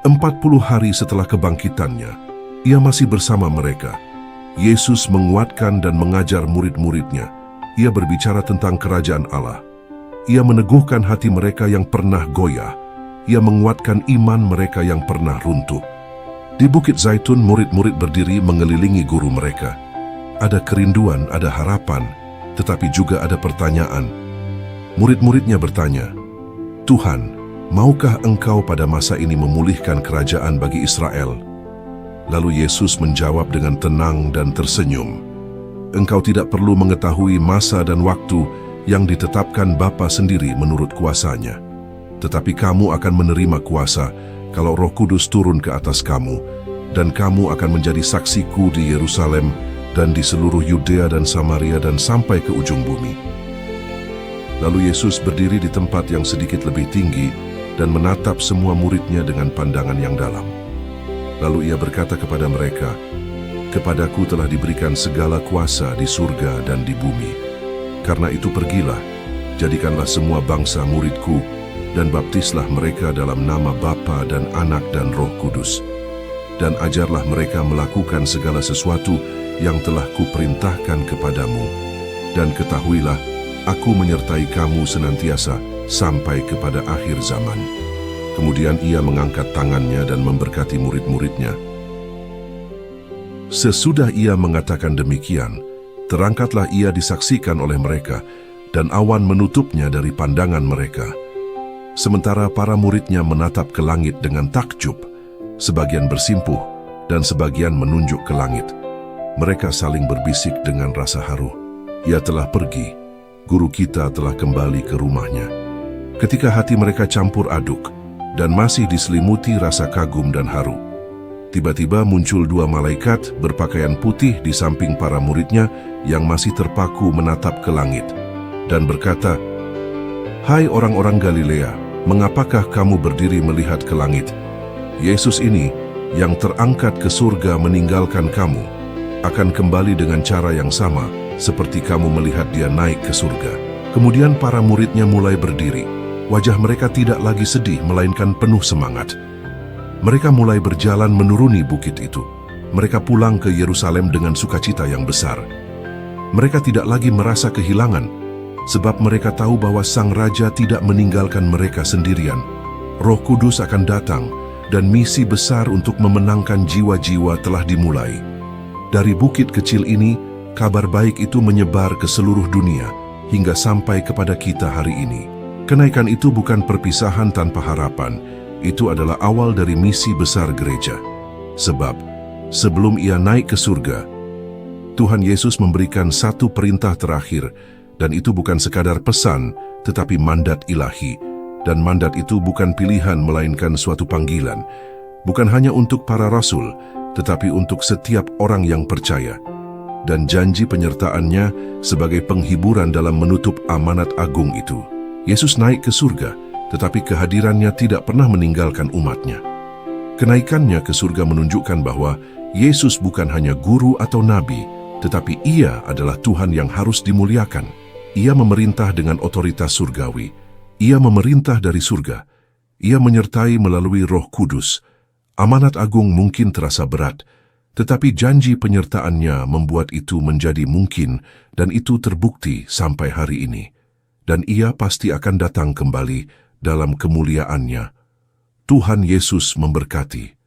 40 hari setelah kebangkitannya, ia masih bersama mereka. Yesus menguatkan dan mengajar murid-muridnya. Ia berbicara tentang kerajaan Allah. Ia meneguhkan hati mereka yang pernah goyah. Ia menguatkan iman mereka yang pernah runtuh. Di Bukit Zaitun, murid-murid berdiri mengelilingi guru mereka. Ada kerinduan, ada harapan, tetapi juga ada pertanyaan. Murid-muridnya bertanya, "Tuhan, maukah Engkau pada masa ini memulihkan kerajaan bagi Israel?" Lalu Yesus menjawab dengan tenang dan tersenyum, "Engkau tidak perlu mengetahui masa dan waktu yang ditetapkan Bapa sendiri menurut kuasanya. Tetapi kamu akan menerima kuasa kalau Roh Kudus turun ke atas kamu, dan kamu akan menjadi saksiku di Yerusalem dan di seluruh Yudea dan Samaria dan sampai ke ujung bumi." Lalu Yesus berdiri di tempat yang sedikit lebih tinggi dan menatap semua muridnya dengan pandangan yang dalam. Lalu ia berkata kepada mereka, "Kepadaku telah diberikan segala kuasa di surga dan di bumi. Karena itu pergilah, jadikanlah semua bangsa muridku, dan baptislah mereka dalam nama Bapa dan Anak dan Roh Kudus. Dan ajarlah mereka melakukan segala sesuatu yang telah kuperintahkan kepadamu. Dan ketahuilah, aku menyertai kamu senantiasa sampai kepada akhir zaman." Kemudian ia mengangkat tangannya dan memberkati murid-muridnya. Sesudah ia mengatakan demikian, terangkatlah ia disaksikan oleh mereka, dan awan menutupnya dari pandangan mereka. Sementara para muridnya menatap ke langit dengan takjub, sebagian bersimpuh dan sebagian menunjuk ke langit. Mereka saling berbisik dengan rasa haru, "Ia telah pergi, guru kita telah kembali ke rumahnya." Ketika hati mereka campur aduk dan masih diselimuti rasa kagum dan haru, tiba-tiba muncul dua malaikat berpakaian putih di samping para muridnya yang masih terpaku menatap ke langit, dan berkata, "Hai orang-orang Galilea, mengapakah kamu berdiri melihat ke langit? Yesus ini yang terangkat ke surga meninggalkan kamu, akan kembali dengan cara yang sama seperti kamu melihat dia naik ke surga." Kemudian para muridnya mulai berdiri. Wajah mereka tidak lagi sedih, melainkan penuh semangat. Mereka mulai berjalan menuruni bukit itu. Mereka pulang ke Yerusalem dengan sukacita yang besar. Mereka tidak lagi merasa kehilangan, sebab mereka tahu bahwa Sang Raja tidak meninggalkan mereka sendirian. Roh Kudus akan datang, dan misi besar untuk memenangkan jiwa-jiwa telah dimulai. Dari bukit kecil ini, kabar baik itu menyebar ke seluruh dunia, hingga sampai kepada kita hari ini. Kenaikan itu bukan perpisahan tanpa harapan, itu adalah awal dari misi besar gereja. Sebab, sebelum ia naik ke surga, Tuhan Yesus memberikan satu perintah terakhir, dan itu bukan sekadar pesan, tetapi mandat ilahi. Dan mandat itu bukan pilihan, melainkan suatu panggilan. Bukan hanya untuk para rasul, tetapi untuk setiap orang yang percaya. Dan janji penyertaannya sebagai penghiburan dalam menutup amanat agung itu. Yesus naik ke surga, tetapi kehadirannya tidak pernah meninggalkan umatnya. Kenaikannya ke surga menunjukkan bahwa Yesus bukan hanya guru atau nabi, tetapi ia adalah Tuhan yang harus dimuliakan. Ia memerintah dengan otoritas surgawi. Ia memerintah dari surga. Ia menyertai melalui Roh Kudus. Amanat agung mungkin terasa berat, tetapi janji penyertaannya membuat itu menjadi mungkin, dan itu terbukti sampai hari ini. Dan ia pasti akan datang kembali dalam kemuliaannya. Tuhan Yesus memberkati.